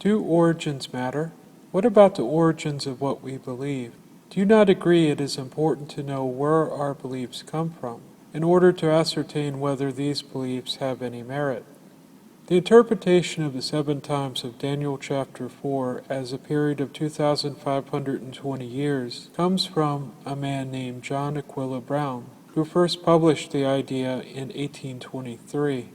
Do origins matter? What about the origins of what we believe? Do you not agree it is important to know where our beliefs come from, in order to ascertain whether these beliefs have any merit? The interpretation of the 7 times of Daniel chapter 4 as a period of 2,520 years comes from a man named John Aquila Brown, who first published the idea in 1823.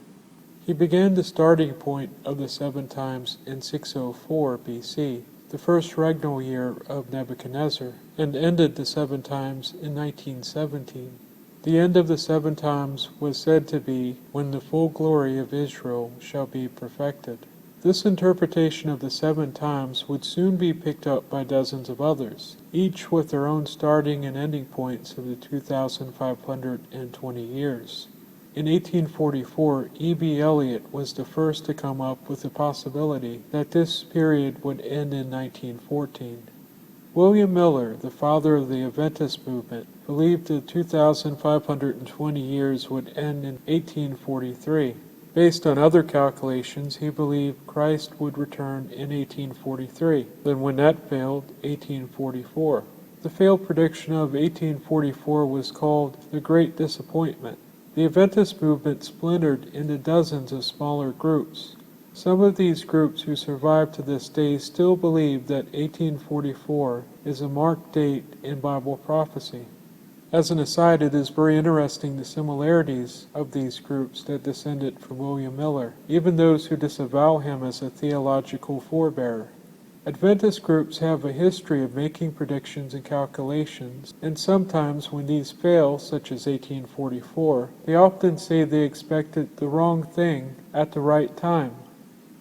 He began the starting point of the 7 times in 604 BC, the first regnal year of Nebuchadnezzar, and ended the 7 times in 1917. The end of the 7 times was said to be when the full glory of Israel shall be perfected. This interpretation of the 7 times would soon be picked up by dozens of others, each with their own starting and ending points of the 2,520 years. In 1844, E.B. Elliott was the first to come up with the possibility that this period would end in 1914. William Miller, the father of the Adventist movement, believed the 2,520 years would end in 1843. Based on other calculations, he believed Christ would return in 1843. Then when that failed, 1844. The failed prediction of 1844 was called the Great Disappointment. The Adventist movement splintered into dozens of smaller groups. Some of these groups who survive to this day still believe that 1844 is a marked date in Bible prophecy. As an aside, it is very interesting the similarities of these groups that descended from William Miller, even those who disavow him as a theological forebearer. Adventist groups have a history of making predictions and calculations, and sometimes when these fail, such as 1844, they often say they expected the wrong thing at the right time.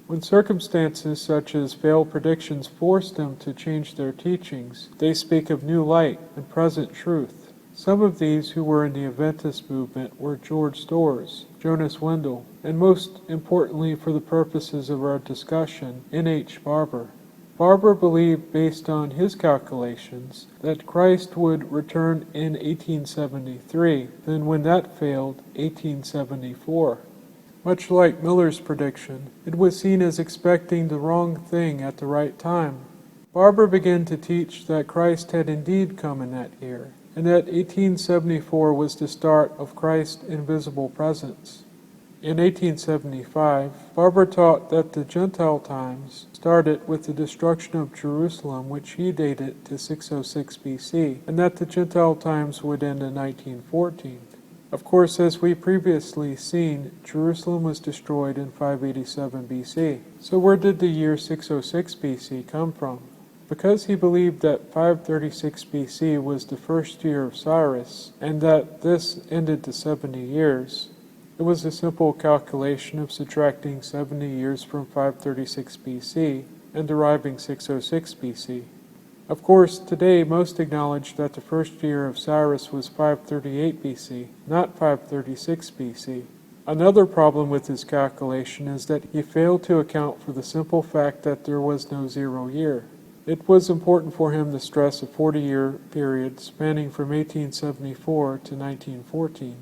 When circumstances such as failed predictions force them to change their teachings, they speak of new light and present truth. Some of these who were in the Adventist movement were George Storrs, Jonas Wendell, and most importantly for the purposes of our discussion, N.H. Barber. Barber believed, based on his calculations, that Christ would return in 1873, then when that failed, 1874. Much like Miller's prediction, it was seen as expecting the wrong thing at the right time. Barber began to teach that Christ had indeed come in that year, and that 1874 was the start of Christ's invisible presence. In 1875, Barber taught that the Gentile times started with the destruction of Jerusalem, which he dated to 606 BC, and that the Gentile times would end in 1914. Of course, as we previously seen, Jerusalem was destroyed in 587 BC. So where did the year 606 BC come from? Because he believed that 536 BC was the first year of Cyrus, and that this ended the 70 years, it was a simple calculation of subtracting 70 years from 536 BC and deriving 606 BC. Of course, today most acknowledge that the first year of Cyrus was 538 BC, not 536 BC. Another problem with his calculation is that he failed to account for the simple fact that there was no 0 year. It was important for him to stress a 40-year period spanning from 1874 to 1914.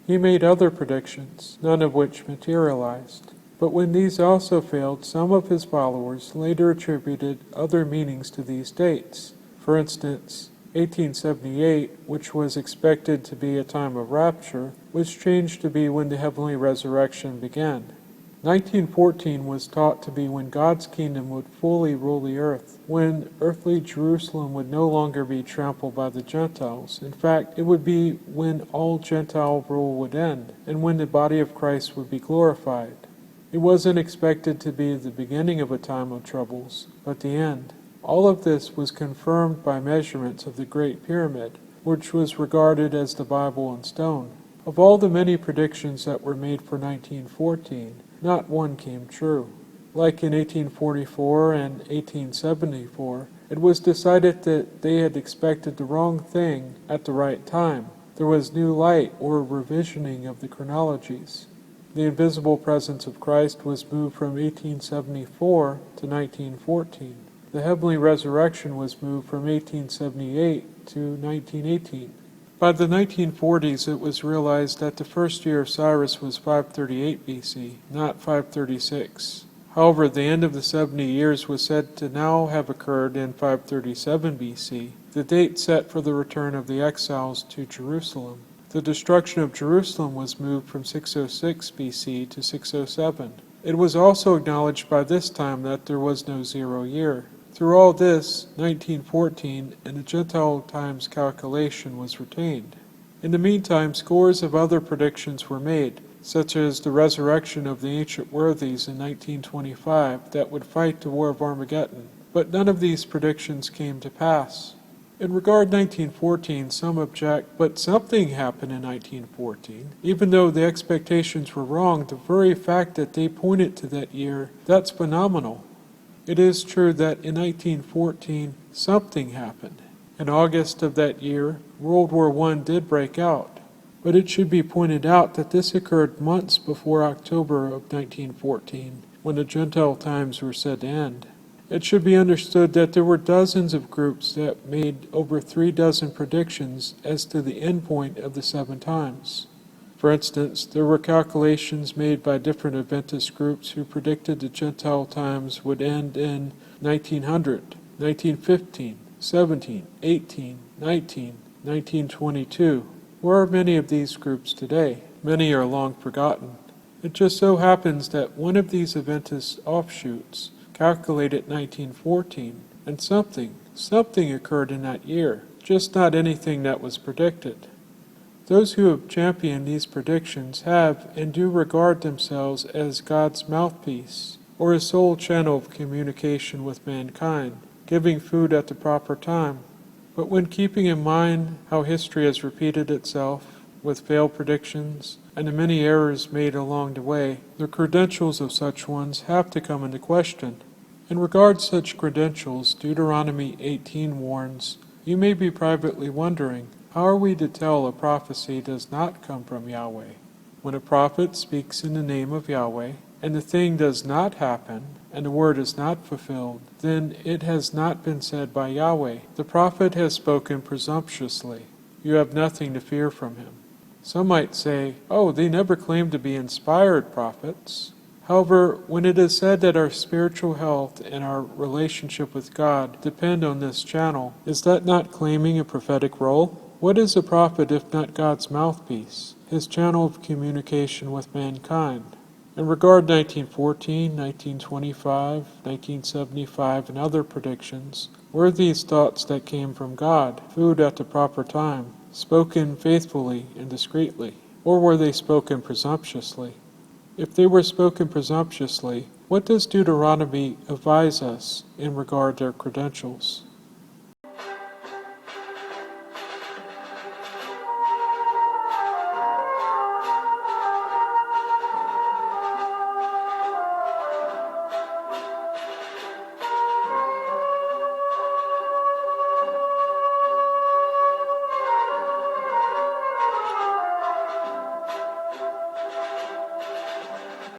He made other predictions, none of which materialized. But when these also failed, some of his followers later attributed other meanings to these dates. For instance, 1878, which was expected to be a time of rapture, was changed to be when the heavenly resurrection began. 1914 was taught to be when God's kingdom would fully rule the earth, when earthly Jerusalem would no longer be trampled by the Gentiles. In fact, it would be when all Gentile rule would end, and when the body of Christ would be glorified. It wasn't expected to be the beginning of a time of troubles, but the end. All of this was confirmed by measurements of the Great Pyramid, which was regarded as the Bible in stone. Of all the many predictions that were made for 1914, not one came true. Like in 1844 and 1874, it was decided that they had expected the wrong thing at the right time. There was new light or revisioning of the chronologies. The invisible presence of Christ was moved from 1874 to 1914. The heavenly resurrection was moved from 1878 to 1918. By the 1940s, it was realized that the first year of Cyrus was 538 BC, not 536. However, the end of the 70 years was said to now have occurred in 537 BC, the date set for the return of the exiles to Jerusalem. The destruction of Jerusalem was moved from 606 BC to 607. It was also acknowledged by this time that there was no 0 year. Through all this, 1914 and the Gentile Times calculation was retained. In the meantime, scores of other predictions were made, such as the resurrection of the ancient worthies in 1925 that would fight the War of Armageddon, but none of these predictions came to pass. In regard 1914, some object, but something happened in 1914. Even though the expectations were wrong, the very fact that they pointed to that year, that's phenomenal. It is true that in 1914, something happened. In August of that year, World War I did break out, but it should be pointed out that this occurred months before October of 1914, when the Gentile Times were said to end. It should be understood that there were dozens of groups that made over 36 predictions as to the end point of the 7 times. For instance, there were calculations made by different Adventist groups who predicted the Gentile Times would end in 1900, 1915, 17, 18, 19, 1922. Where are many of these groups today? Many are long forgotten. It just so happens that one of these Adventist offshoots calculated 1914, and something occurred in that year, just not anything that was predicted. Those who have championed these predictions have and do regard themselves as God's mouthpiece, or a sole channel of communication with mankind, giving food at the proper time. But when keeping in mind how history has repeated itself, with failed predictions, and the many errors made along the way, the credentials of such ones have to come into question. In regard to such credentials, Deuteronomy 18 warns, "You may be privately wondering, how are we to tell a prophecy does not come from Yahweh? When a prophet speaks in the name of Yahweh, and the thing does not happen, and the word is not fulfilled, then it has not been said by Yahweh. The prophet has spoken presumptuously. You have nothing to fear from him." Some might say, "Oh, they never claimed to be inspired prophets." However, when it is said that our spiritual health and our relationship with God depend on this channel, is that not claiming a prophetic role? What is a prophet if not God's mouthpiece, his channel of communication with mankind? In regard 1914, 1925, 1975, and other predictions, were these thoughts that came from God, food at the proper time, spoken faithfully and discreetly, or were they spoken presumptuously? If they were spoken presumptuously, what does Deuteronomy advise us in regard to their credentials?